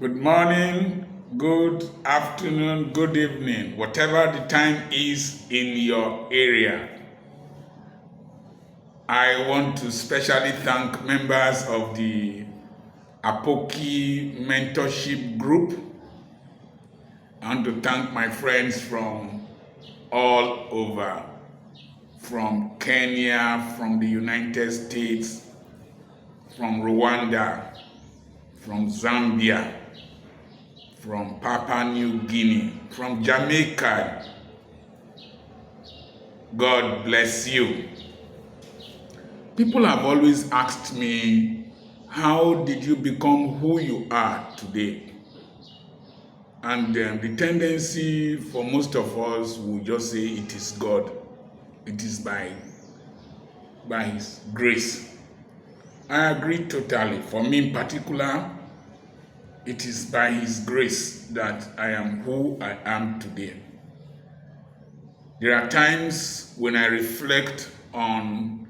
Good morning, good afternoon, good evening, whatever the time is in your area. I want to specially thank members of the Apoki mentorship group. I want to thank my friends from all over, from Kenya, from the United States, from Rwanda, from Zambia, from Papua New Guinea, from Jamaica. God bless you. People have always asked me, how did you become who you are today? And the tendency for most of us will just say it is God. It is by His grace. I agree totally. For me in particular, it is by His grace that I am who I am today. There are times when I reflect on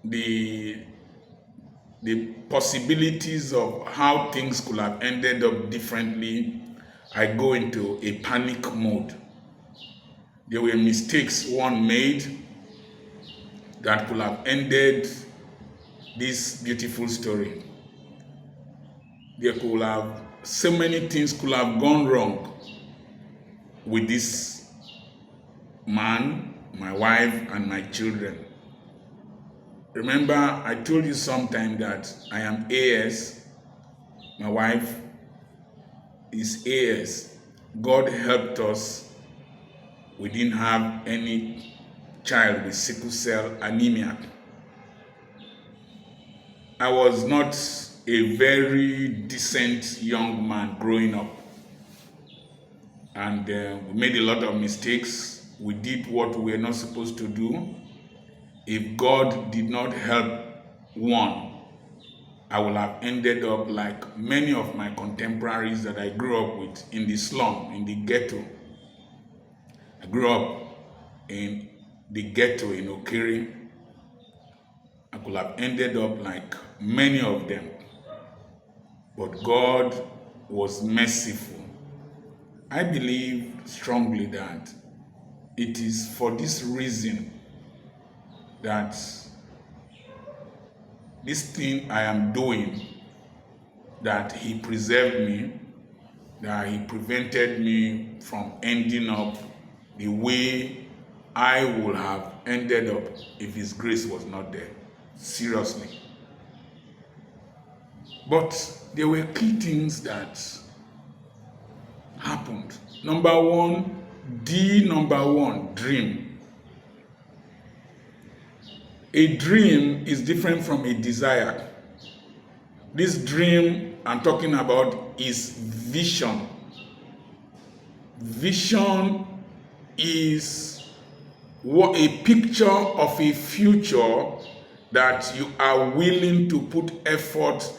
the possibilities of how things could have ended up differently. I go into a panic mode. There were mistakes one made that could have ended this beautiful story. There could have, so many things could have gone wrong with this man, my wife, and my children. Remember, I told you sometime that I am AS, my wife is AS. God helped us. We didn't have any child with sickle cell anemia. I was not a very decent young man growing up. And we made a lot of mistakes. We did what we were not supposed to do. If God did not help one, I would have ended up like many of my contemporaries that I grew up with in the slum, in the ghetto. I grew up in the ghetto in Okiri. I could have ended up like many of them. But God was merciful. I believe strongly that it is for this reason that this thing I am doing, that He preserved me, that He prevented me from ending up the way I would have ended up if His grace was not there. Seriously. But there were key things that happened. Number one, dream. A dream is different from a desire. This dream I'm talking about is vision. Vision is a picture of a future that you are willing to put effort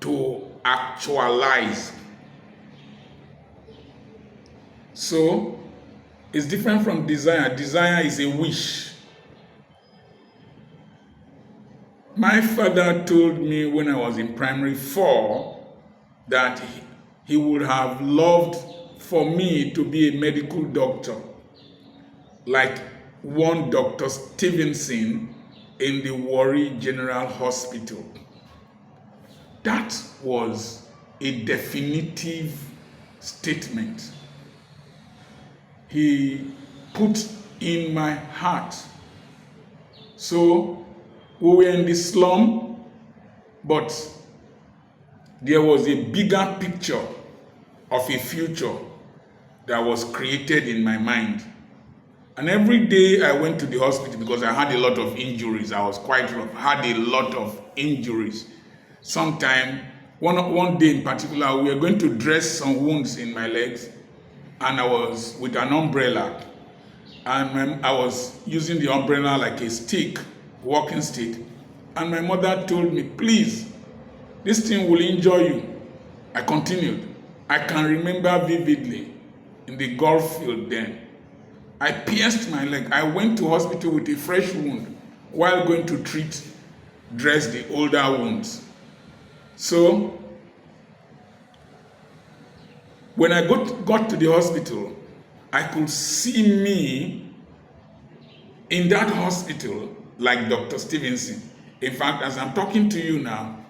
to actualize. So, it's different from desire. Desire is a wish. My father told me when I was in primary 4 that he would have loved for me to be a medical doctor, like one Dr. Stevenson in the Warri General Hospital. That was a definitive statement he put in my heart. So we were in the slum, but there was a bigger picture of a future that was created in my mind. And every day I went to the hospital because I had a lot of injuries. I was quite rough, had a lot of injuries. Sometime, one day in particular, we were going to dress some wounds in my legs, and I was with an umbrella, and I was using the umbrella like a stick, walking stick, and my mother told me, please, this thing will injure you. I continued. I can remember vividly in the golf field then. I pierced my leg. I went to hospital with a fresh wound while going to dress the older wounds. So When I got to the hospital, I could see me in that hospital like Dr. Stevenson. In fact, as I'm talking to you now,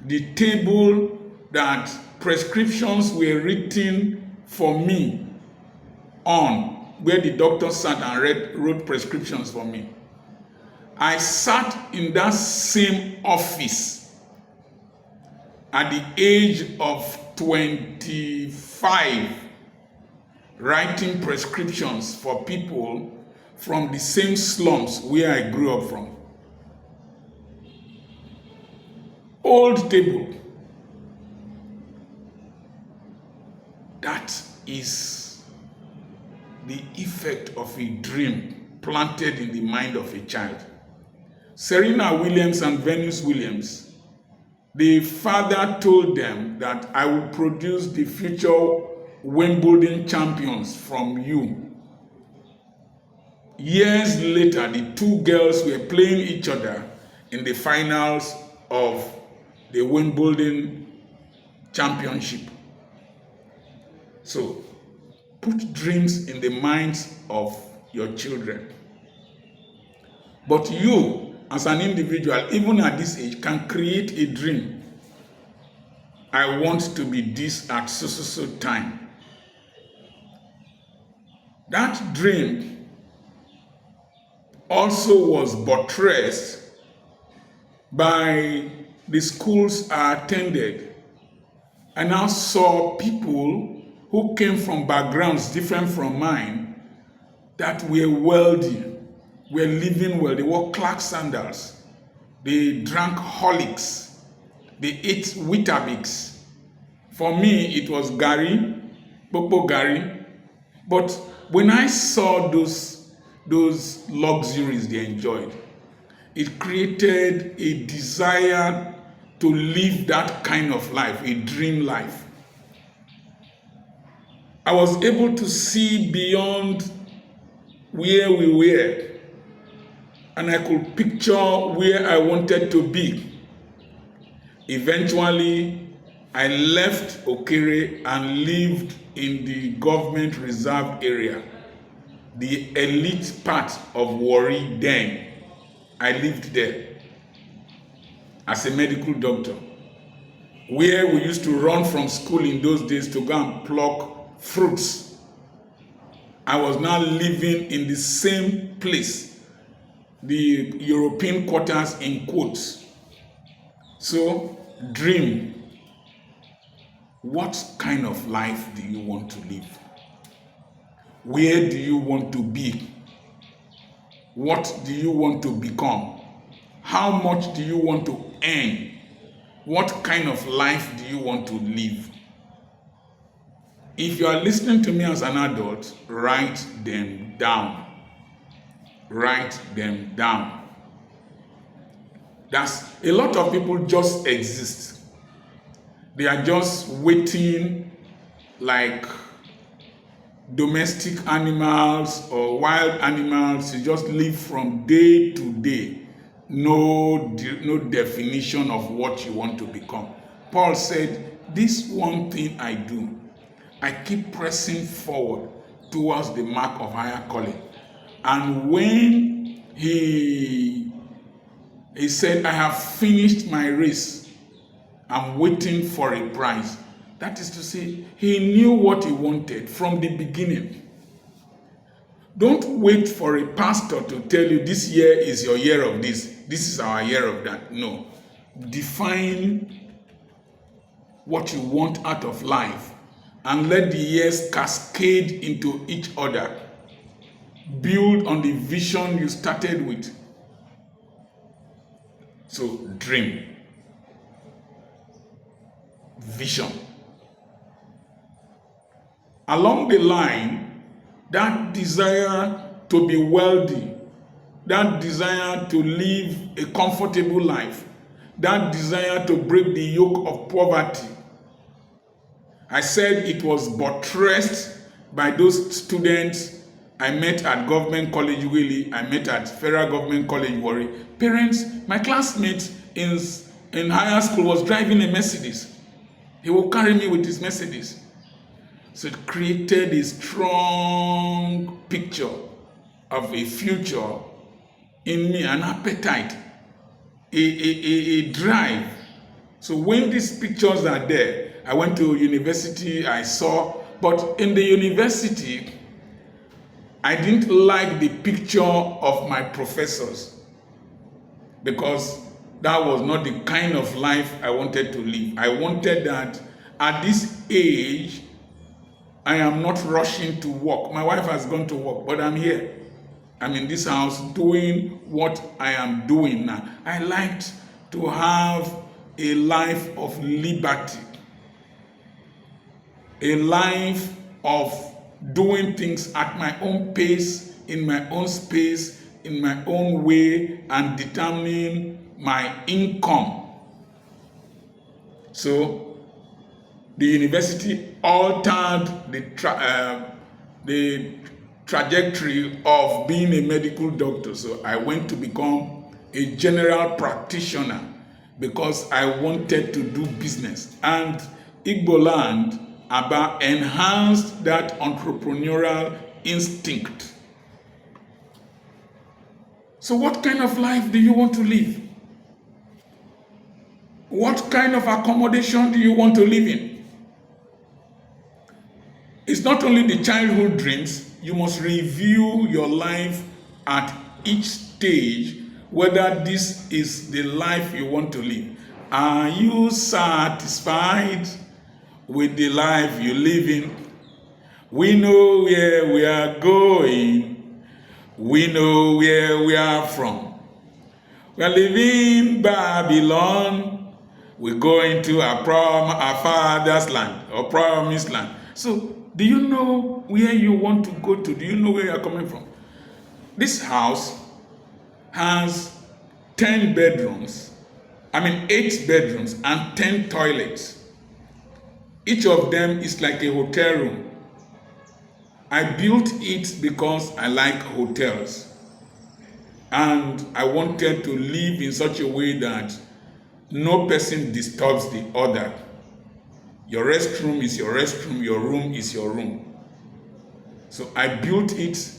the table that prescriptions were written for me on, where the doctor sat and wrote prescriptions for me, I sat in that same office at the age of 25, writing prescriptions for people from the same slums where I grew up from. Old table. That is the effect of a dream planted in the mind of a child. Serena Williams and Venus Williams, the father told them that I will produce the future Wimbledon champions from you. Years later, the two girls were playing each other in the finals of the Wimbledon championship. So, put dreams in the minds of your children. But you, as an individual, even at this age, can create a dream. I want to be this at so time. That dream also was buttressed by the schools I attended. I now saw people who came from backgrounds different from mine that were wealthy, were living well. They wore Clark sandals. They drank Horlicks. They ate Weetabix. For me, it was Gary, Popo Gary. But when I saw those luxuries they enjoyed, it created a desire to live that kind of life, a dream life. I was able to see beyond where we were, and I could picture where I wanted to be. Eventually, I left Okere and lived in the government reserve area, the elite part of Warri then. I lived there as a medical doctor, where we used to run from school in those days to go and pluck fruits. I was now living in the same place, the European quarters in quotes. So, dream. What kind of life do you want to live? Where do you want to be? What do you want to become? How much do you want to earn? What kind of life do you want to live? If you are listening to me as an adult, write them down. Write them down. That's a lot of people just exist. They are just waiting like domestic animals or wild animals to just live from day to day. No definition of what you want to become. Paul said, this one thing I do, I keep pressing forward towards the mark of higher calling. And when he said, I have finished my race, I'm waiting for a prize. That is to say, he knew what he wanted from the beginning. Don't wait for a pastor to tell you this year is your year of this is our year of that. No. Define what you want out of life and let the years cascade into each other. Build on the vision you started with. So, dream. Vision. Along the line, that desire to be wealthy, that desire to live a comfortable life, that desire to break the yoke of poverty, I said it was buttressed by those students I met at Government College Willie, I met at Federal Government College Warri. Parents, my classmate in higher school was driving a Mercedes. He will carry me with his Mercedes. So it created a strong picture of a future in me, an appetite, a drive. So when these pictures are there, I went to university, I saw, but in the university, I didn't like the picture of my professors because that was not the kind of life I wanted to live. I wanted that at this age, I am not rushing to work. My wife has gone to work, but I'm here. I'm in this house doing what I am doing now. I liked to have a life of liberty, a life of doing things at my own pace, in my own space, in my own way, and determining my income. So the university altered the trajectory of being a medical doctor. So I went to become a general practitioner because I wanted to do business. And Igbo land, Aba, enhanced that entrepreneurial instinct. So what kind of life do you want to live? What kind of accommodation do you want to live in? It's not only the childhood dreams. You must review your life at each stage, whether this is the life you want to live. Are you satisfied with the life you live in? We know where we are going. We know where we are from. We are leaving Babylon. We're going to our father's land or promised land. So, do you know where you want to go to? Do you know where you are coming from? This house has 8 bedrooms and 10 toilets. Each of them is like a hotel room. I built it because I like hotels. And I wanted to live in such a way that no person disturbs the other. Your restroom is your restroom, your room is your room. So I built it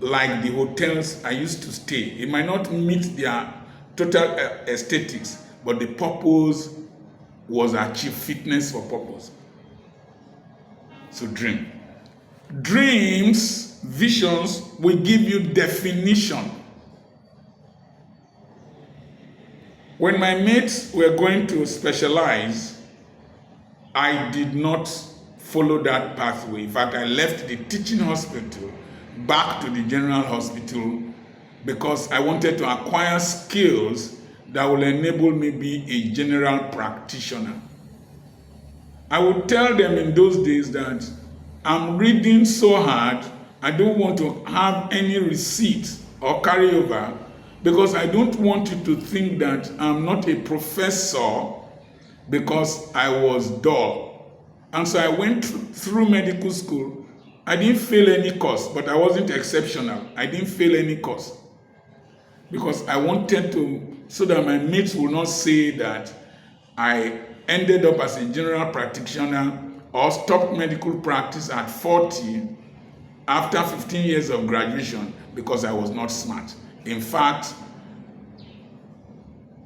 like the hotels I used to stay. It might not meet their total aesthetics, but the purpose was achieved, fitness for purpose. So dream. Dreams, visions will give you definition. When my mates were going to specialize, I did not follow that pathway. In fact, I left the teaching hospital back to the general hospital because I wanted to acquire skills that will enable me to be a general practitioner. I would tell them in those days that I'm reading so hard, I don't want to have any receipt or carryover because I don't want you to think that I'm not a professor because I was dull. And so I went through medical school. I didn't fail any course, but I wasn't exceptional. I didn't fail any course because I wanted to, so that my mates will not say that I ended up as a general practitioner or stopped medical practice at 40 after 15 years of graduation because I was not smart. In fact,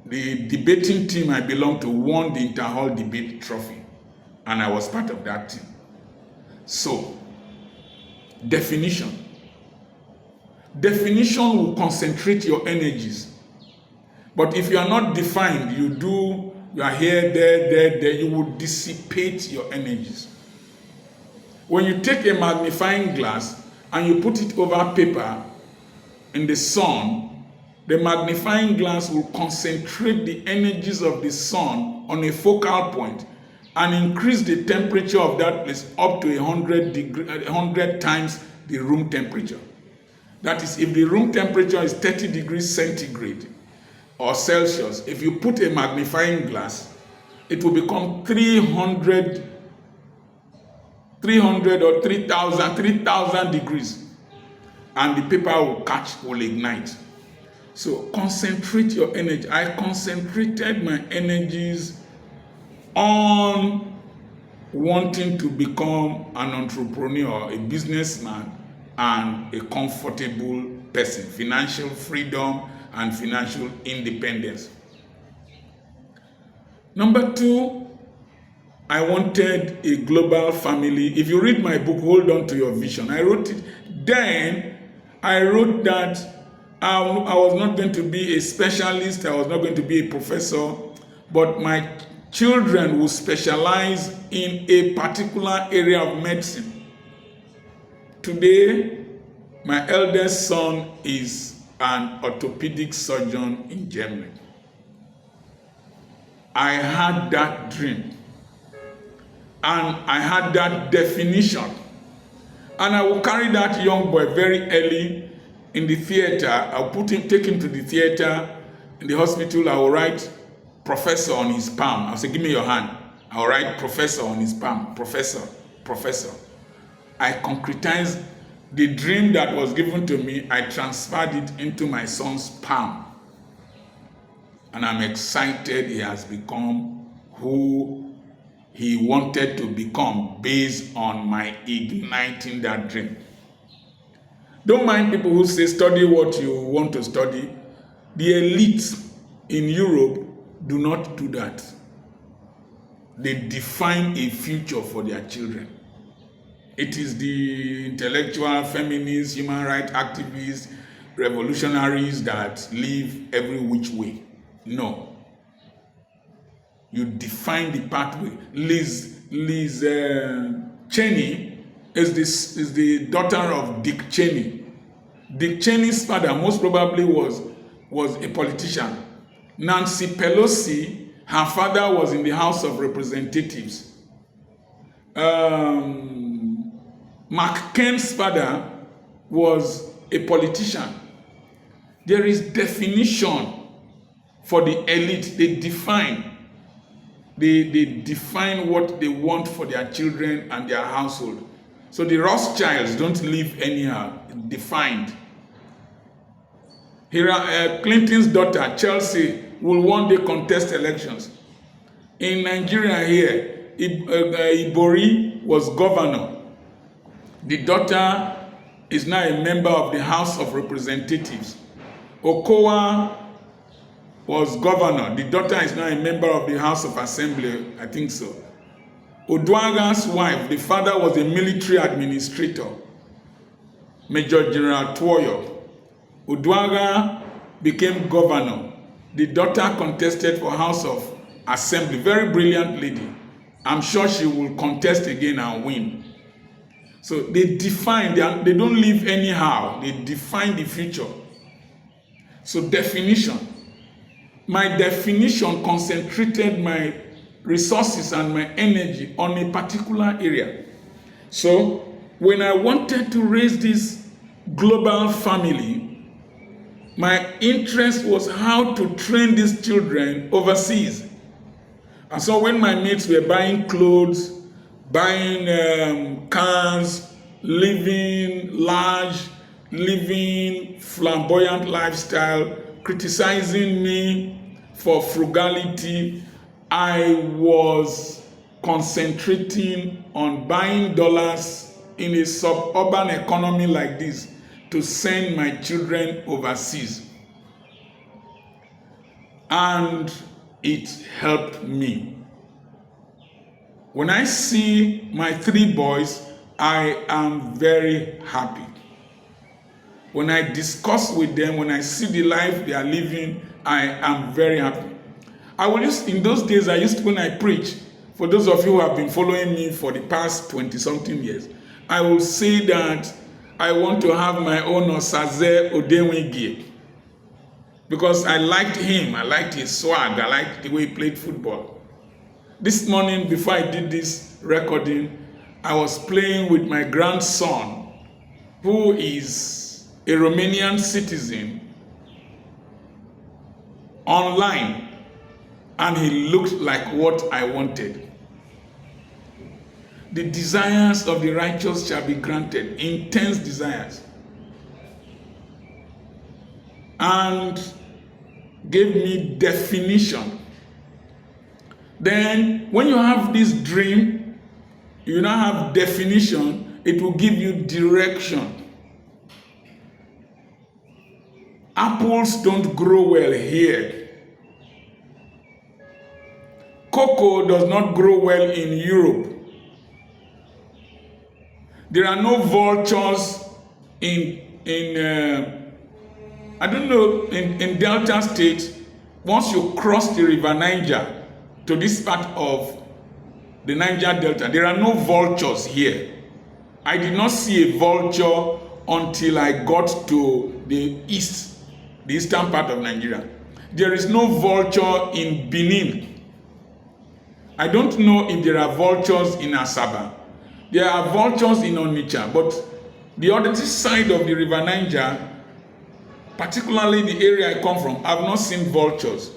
the debating team I belonged to won the Interhall debate trophy, and I was part of that team. So, definition. Definition will concentrate your energies. But if you are not defined, you are here, there, you will dissipate your energies. When you take a magnifying glass and you put it over paper in the sun, the magnifying glass will concentrate the energies of the sun on a focal point and increase the temperature of that place up to 100 times the room temperature. That is, if the room temperature is 30 degrees centigrade or Celsius, if you put a magnifying glass, it will become 300 or 3,000 degrees, and the paper will ignite. So concentrate your energy. I concentrated my energies on wanting to become an entrepreneur, a businessman, and a comfortable person, financial freedom and financial independence. Number 2, I wanted a global family. If you read my book, Hold On to Your Vision, I wrote it. Then I wrote that I was not going to be a specialist, I was not going to be a professor, but my children will specialize in a particular area of medicine. Today, my eldest son is an orthopedic surgeon in Germany. I had that dream, and I had that definition, and I will carry that young boy very early in the theater. I'll take him to the theater. In the hospital, I will write professor on his palm. I'll say, give me your hand. I'll write professor on his palm. Professor, professor. I concretized the dream that was given to me. I transferred it into my son's palm. And I'm excited he has become who he wanted to become based on my igniting that dream. Don't mind people who say study what you want to study. The elite in Europe do not do that. They define a future for their children. It is the intellectual, feminists, human rights activists, revolutionaries that live every which way. No. You define the pathway. Liz Cheney is the daughter of Dick Cheney. Dick Cheney's father most probably was a politician. Nancy Pelosi, her father was in the House of Representatives. McCain's father was a politician. There is definition for the elite. They define. They define what they want for their children and their household. So the Rothschilds don't live anyhow. Defined. Clinton's daughter, Chelsea, will one day contest elections. In Nigeria here, Ibori was governor. The daughter is now a member of the House of Representatives. Okowa was governor. The daughter is now a member of the House of Assembly, I think so. Oduaga's wife, the father was a military administrator, Major General Twoyo. Oduaga became governor. The daughter contested for House of Assembly. Very brilliant lady. I'm sure she will contest again and win. So they define, they don't live anyhow. They define the future. So definition. My definition concentrated my resources and my energy on a particular area. So when I wanted to raise this global family, my interest was how to train these children overseas. And so when my mates were buying clothes, buying cars, living large, living flamboyant lifestyle, criticizing me for frugality, I was concentrating on buying dollars in a suburban economy like this to send my children overseas. And it helped me. When I see my 3 boys, I am very happy. When I discuss with them, when I see the life they are living, I am very happy. In those days, when I preach, for those of you who have been following me for the past 20-something years, I will say that I want to have my own Osaze Odenwegi, because I liked him, I liked his swag, I liked the way he played football. This morning, before I did this recording, I was playing with my grandson, who is a Romanian citizen, online, and he looked like what I wanted. The desires of the righteous shall be granted, intense desires. And gave me definition. Then, when you have this dream, You now have definition, it will give you direction. Apples don't grow well here. Cocoa does not grow well in Europe. There are no vultures in I don't know, in Delta State. Once you cross the River Niger to this part of the Niger Delta, there are no vultures here. I did not see a vulture until I got to the eastern part of Nigeria. There is no vulture in Benin. I don't know if there are vultures in Asaba. There are vultures in Onitsha, but the other side of the River Niger, particularly the area I come from, I've not seen vultures.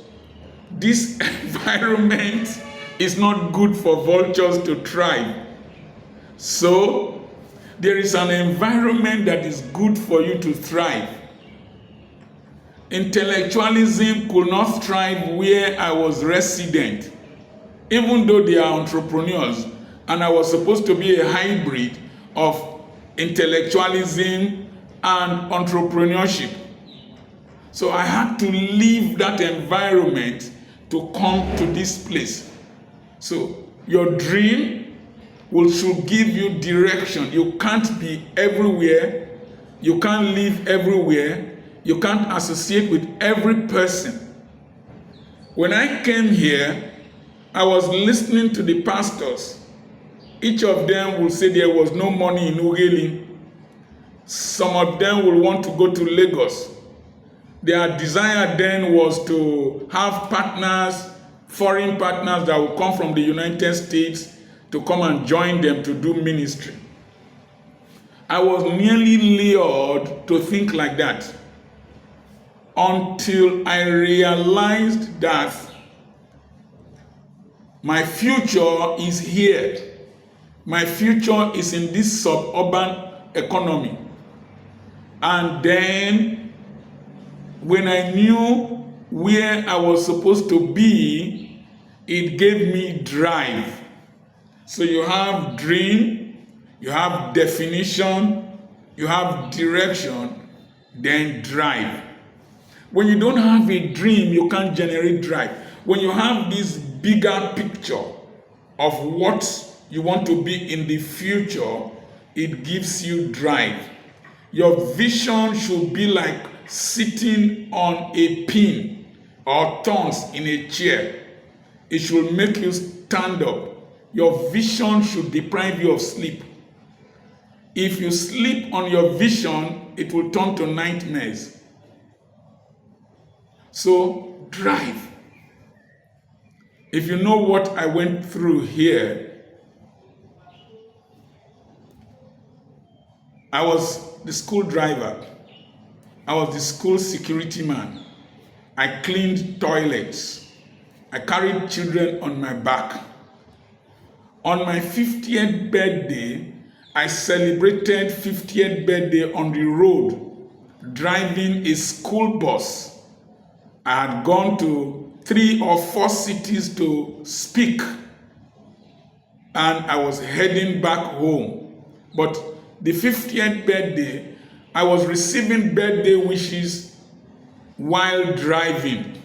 This environment is not good for vultures to thrive. So, there is an environment that is good for you to thrive. Intellectualism could not thrive where I was resident, even though they are entrepreneurs, and I was supposed to be a hybrid of intellectualism and entrepreneurship. So I had to leave that environment to come to this place. So your dream should give you direction. You can't be everywhere. You can't live everywhere. You can't associate with every person. When I came here, I was listening to the pastors. Each of them will say there was no money in Ughelli. Some of them will want to go to Lagos. Their desire then was to have partners, foreign partners that will come from the United States to come and join them to do ministry. I was nearly lured to think like that until I realized that my future is here. My future is in this suburban economy. And then when I knew where I was supposed to be, it gave me drive. So you have dream, you have definition, you have direction, then drive. When you don't have a dream, you can't generate drive. When you have this bigger picture of what you want to be in the future, it gives you drive. Your vision should be like sitting on a pin or thorns in a chair. It should make you stand up. Your vision should deprive you of sleep. If you sleep on your vision, it will turn to nightmares. So, drive. If you know what I went through here, I was the school driver. I was the school security man. I cleaned toilets. I carried children on my back. On my 50th birthday, I celebrated 50th birthday on the road, driving a school bus. I had gone to 3 or 4 cities to speak, and I was heading back home. But the 50th birthday, I was receiving birthday wishes while driving.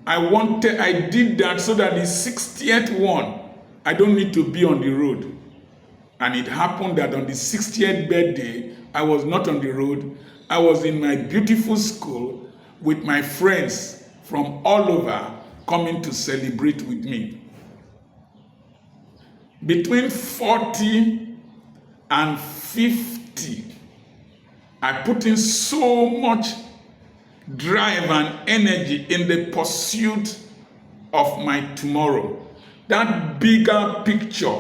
I did that so that the 60th one, I don't need to be on the road. And it happened that on the 60th birthday, I was not on the road. I was in my beautiful school with my friends from all over coming to celebrate with me. Between 40 and 50, I put in so much drive and energy in the pursuit of my tomorrow. That bigger picture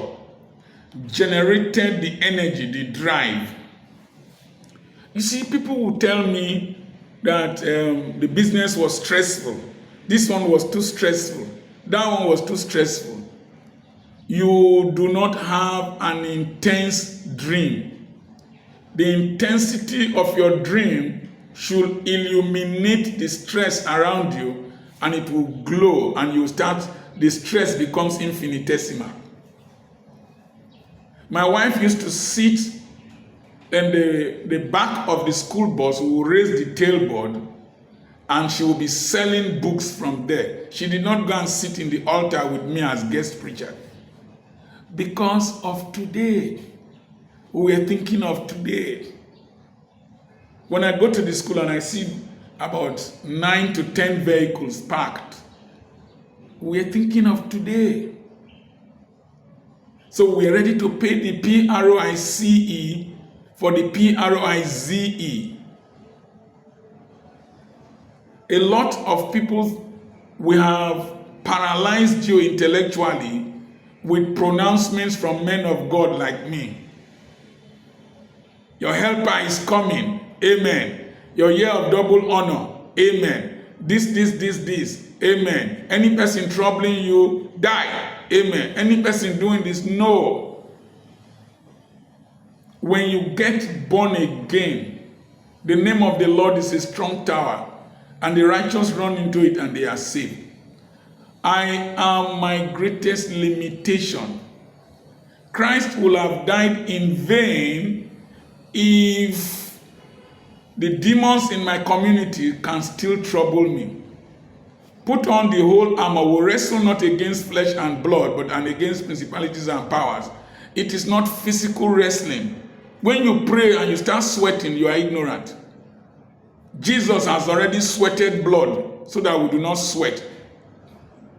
generated the energy, the drive. You see, people will tell me that the business was stressful. This one was too stressful. That one was too stressful. You do not have an intense dream. The intensity of your dream should illuminate the stress around you, and it will glow, and the stress becomes infinitesimal. My wife used to sit in the back of the school bus. We will raise the tailboard and she will be selling books from there. She did not go and sit in the altar with me as guest preacher. Because of today. We were thinking of today. When I go to the school and I see about 9 to 10 vehicles parked, we are thinking of today. So we are ready to pay the PROICE for the PROIZE. A lot of people we have paralyzed you intellectually with pronouncements from men of God like me. Your helper is coming. Amen. Your year of double honor. Amen. This. Amen. Any person troubling you, die. Amen. Any person doing this, no. When you get born again, the name of the Lord is a strong tower, and the righteous run into it and they are saved. I am my greatest limitation. Christ will have died in vain if the demons in my community can still trouble me. Put on the whole armor. We wrestle not against flesh and blood, but against principalities and powers. It is not physical wrestling. When you pray and you start sweating, you are ignorant. Jesus has already sweated blood so that we do not sweat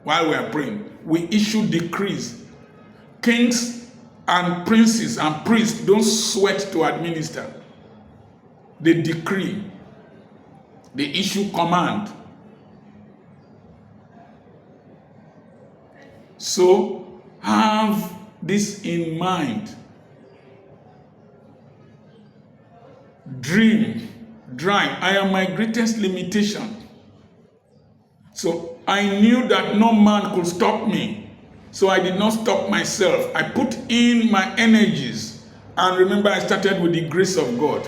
while we are praying. We issue decrees. Kings and princes and priests don't sweat to administer. They decree. They issue command. So have this in mind. Dream, drive. I am my greatest limitation. So I knew that no man could stop me. So I did not stop myself. I put in my energies. And remember, I started with the grace of God.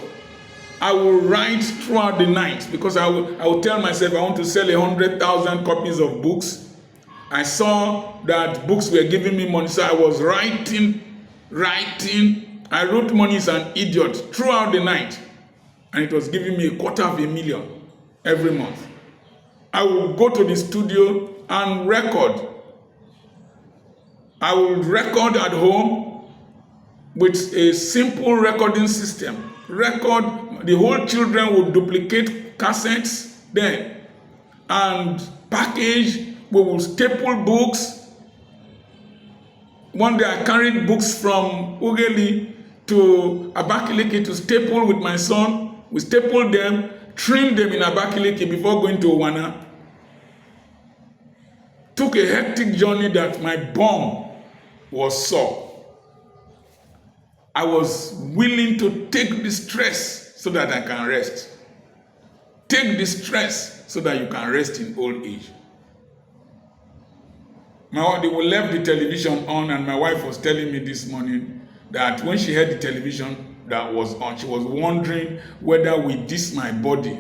I will write throughout the night because I will tell myself I want to sell 100,000 copies of books. I saw that books were giving me money, so I was writing. I wrote money as an idiot throughout the night. And it was giving me $250,000 every month. I will go to the studio and record. I will record at home with a simple recording system. Record, the whole children will duplicate cassettes then and package. We will staple books. One day I carried books from Ugeli to Abakaliki to staple with my son. We stapled them, trimmed them in Abakaliki before going to Owana. Took a hectic journey that my bum was sore. I was willing to take the stress so that I can rest. Take the stress so that you can rest in old age. They left the television on, and my wife was telling me this morning that when she heard the television that was on, she was wondering whether with this my body,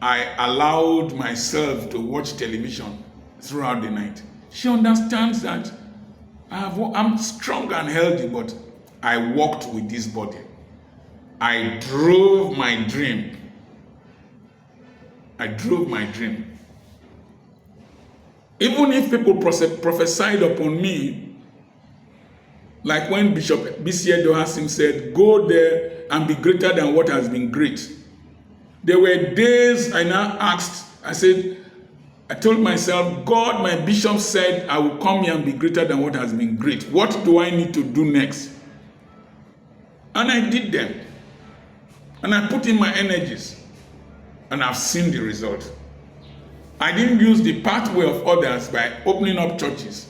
I allowed myself to watch television throughout the night. She understands that I'm strong and healthy, but I walked with this body. I drove my dream. Even if people prophesied upon me, like when Bishop B.C. Edohasim said, go there and be greater than what has been great. There were days I now asked, I told myself, God, my bishop said, I will come here and be greater than what has been great. What do I need to do next? And I did them. And I put in my energies. And I've seen the result. I didn't use the pathway of others by opening up churches.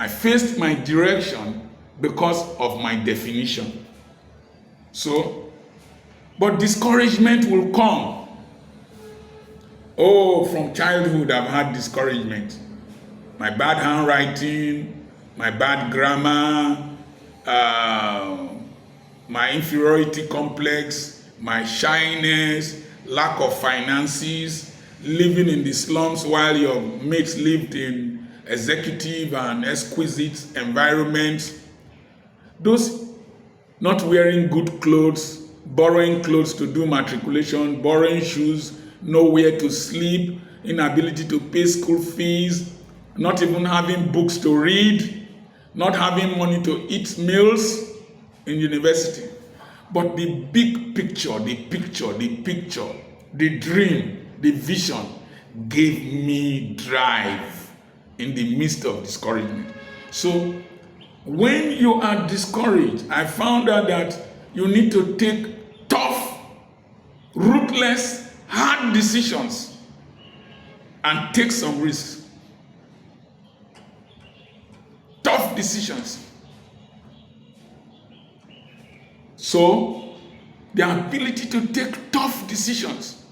I faced my direction because of my definition. But discouragement will come. Oh, from childhood I've had discouragement. My bad handwriting, my bad grammar, my inferiority complex, my shyness, lack of finances, living in the slums while your mates lived in executive and exquisite environments. Those not wearing good clothes, borrowing clothes to do matriculation, borrowing shoes, nowhere to sleep, inability to pay school fees, not even having books to read, not having money to eat meals in university. But the big picture, the dream, the vision gave me drive in the midst of discouragement. So when you are discouraged, I found out that you need to take tough, ruthless, hard decisions and take some risks. Tough decisions. So, the ability to take tough decisions,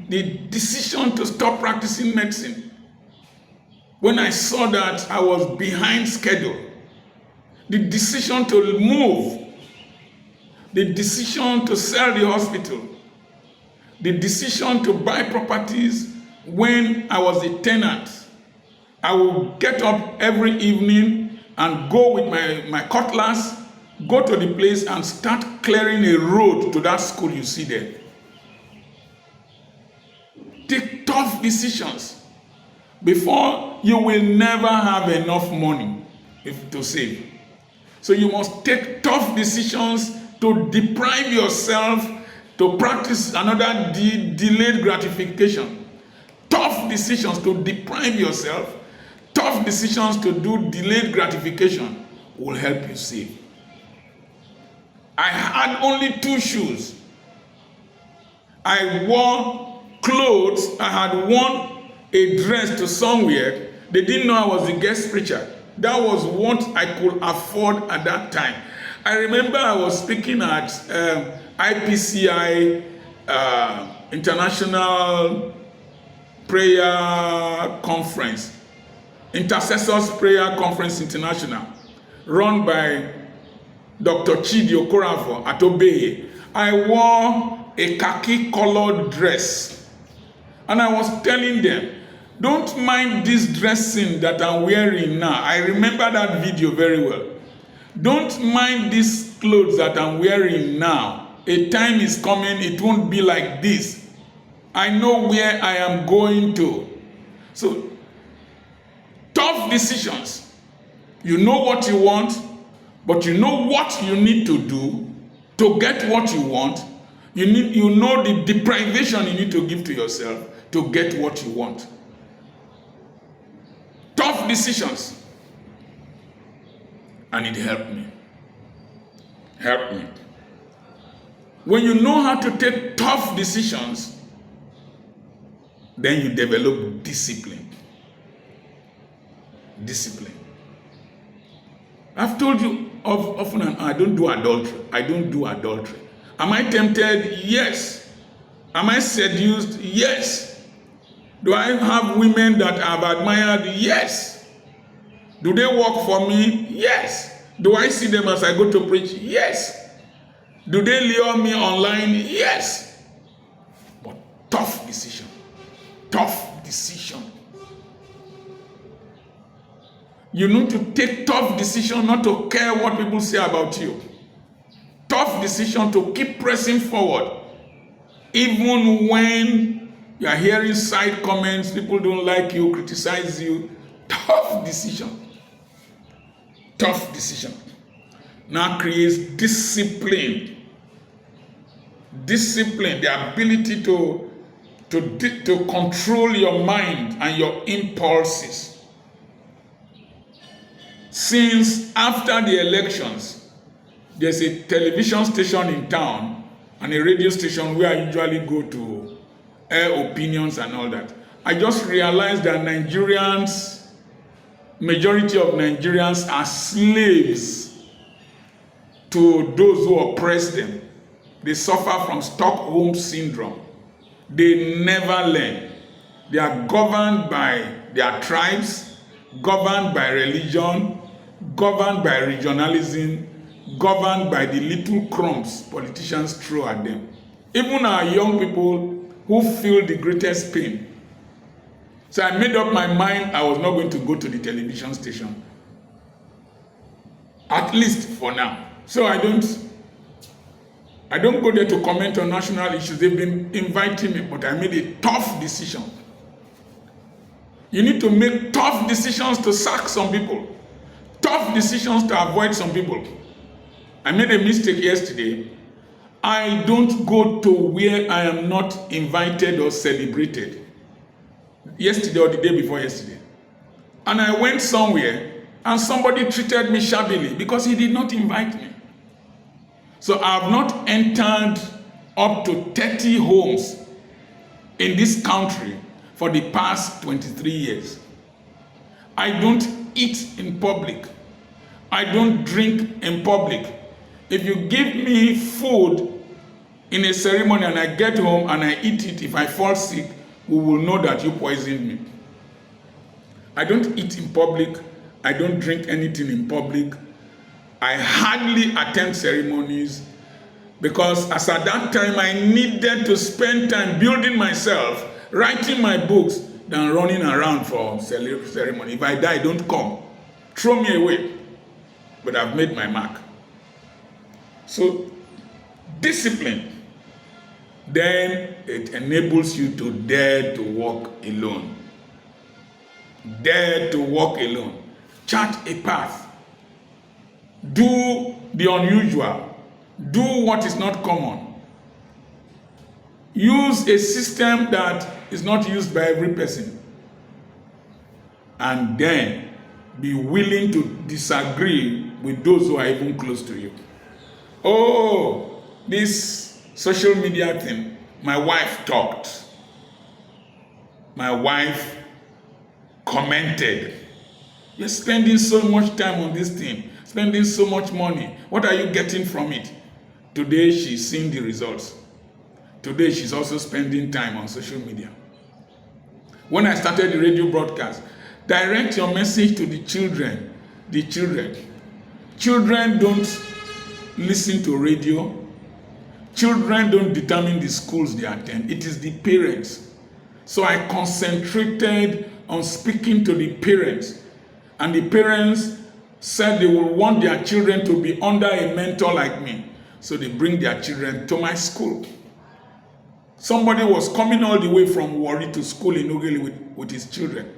the decision to stop practicing medicine. When I saw that I was behind schedule, the decision to move, the decision to sell the hospital, the decision to buy properties when I was a tenant. I would get up every evening and go with my cutlass, go to the place and start clearing a road to that school you see there. Take tough decisions. Before, you will never have enough money to save. So you must take tough decisions to deprive yourself to practice another delayed gratification. Tough decisions to deprive yourself, tough decisions to do delayed gratification will help you save. I had only 2 shoes. I wore clothes. I had worn a dress to somewhere. They didn't know I was a guest preacher. That was what I could afford at that time. I remember I was speaking at IPCI International Prayer Conference, Intercessors Prayer Conference International, run by Dr. Chidi Okorafor at Obeye. I wore a khaki-colored dress, and I was telling them, don't mind this dressing that I'm wearing now. I remember that video very well. Don't mind these clothes that I'm wearing now. A time is coming, it won't be like this. I know where I am going to. So, tough decisions. You know what you want, but you know what you need to do to get what you want. You know the deprivation you need to give to yourself to get what you want. Tough decisions. And it helped me. Helped me. When you know how to take tough decisions, then you develop discipline. Discipline. I've told you often, I don't do adultery. I don't do adultery. Am I tempted? Yes. Am I seduced? Yes. Do I have women that I've admired? Yes. Do they work for me? Yes. Do I see them as I go to preach? Yes. Do they lure me online? Yes. But tough decision. Tough decision. You need to take tough decision not to care what people say about you. Tough decision to keep pressing forward. Even when you are hearing side comments, people don't like you, criticize you. Tough decision. Tough decision. Now creates discipline. Discipline, the ability to control your mind and your impulses. Since after the elections, there's a television station in town and a radio station where I usually go to air opinions and all that. I just realized that majority of Nigerians are slaves to those who oppress them. They suffer from Stockholm syndrome. They never learn. They are governed by their tribes, governed by religion, governed by regionalism, governed by the little crumbs politicians throw at them. Even our young people who feel the greatest pain. So I made up my mind I was not going to go to the television station. at least for now. So I don't go there to comment on national issues. They've been inviting me, but I made a tough decision. You need to make tough decisions to sack some people, tough decisions to avoid some people. I made a mistake yesterday. I don't go to where I am not invited or celebrated. Yesterday or the day before yesterday. And I went somewhere and somebody treated me shabbily because he did not invite me. So I have not entered up to 30 homes in this country for the past 23 years. I don't eat in public. I don't drink in public. If you give me food in a ceremony and I get home and I eat it, if I fall sick, we will know that you poisoned me. I don't eat in public. I don't drink anything in public. I hardly attend ceremonies because as at that time I needed to spend time building myself, writing my books, than running around for ceremony. If I die, don't come. Throw me away. But I've made my mark. So, discipline. Then it enables you to dare to walk alone. Dare to walk alone. Chart a path. Do the unusual. Do what is not common. Use a system that is not used by every person. And then be willing to disagree with those who are even close to you. Oh, this social media thing, my wife talked. My wife commented. You're spending so much time on this thing, spending so much money. What are you getting from it? Today, she's seeing the results. Today, she's also spending time on social media. When I started the radio broadcast, direct your message to the children. The children. Children don't listen to radio. Children don't determine the schools they attend. It is the parents. So I concentrated on speaking to the parents. And the parents said they will want their children to be under a mentor like me. So they bring their children to my school. Somebody was coming all the way from Warri to school in Ogeli with his children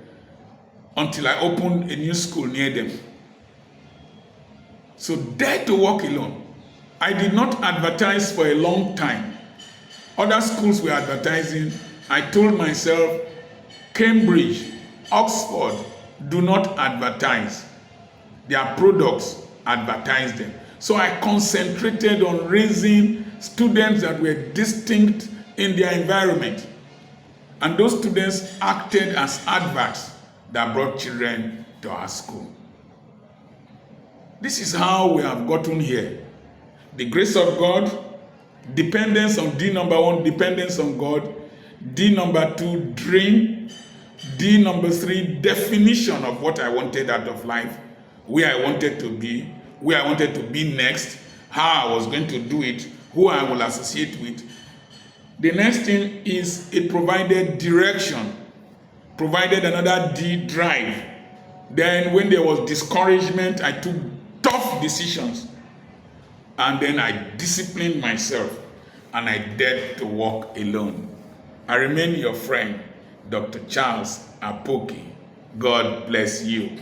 until I opened a new school near them. So dare to walk alone. I did not advertise for a long time. Other schools were advertising. I told myself, Cambridge, Oxford, do not advertise. Their products, advertise them. So I concentrated on raising students that were distinct in their environment. And those students acted as adverts that brought children to our school. This is how we have gotten here. The grace of God, dependence on D number 1, dependence on God. D number 2, dream. D number 3, definition of what I wanted out of life, where I wanted to be, where I wanted to be next, how I was going to do it, who I will associate with. The next thing is it provided direction, provided another D, drive. Then when there was discouragement, I took tough decisions. And then I disciplined myself and I dared to walk alone. I remain your friend, Dr. Charles Apoki. God bless you.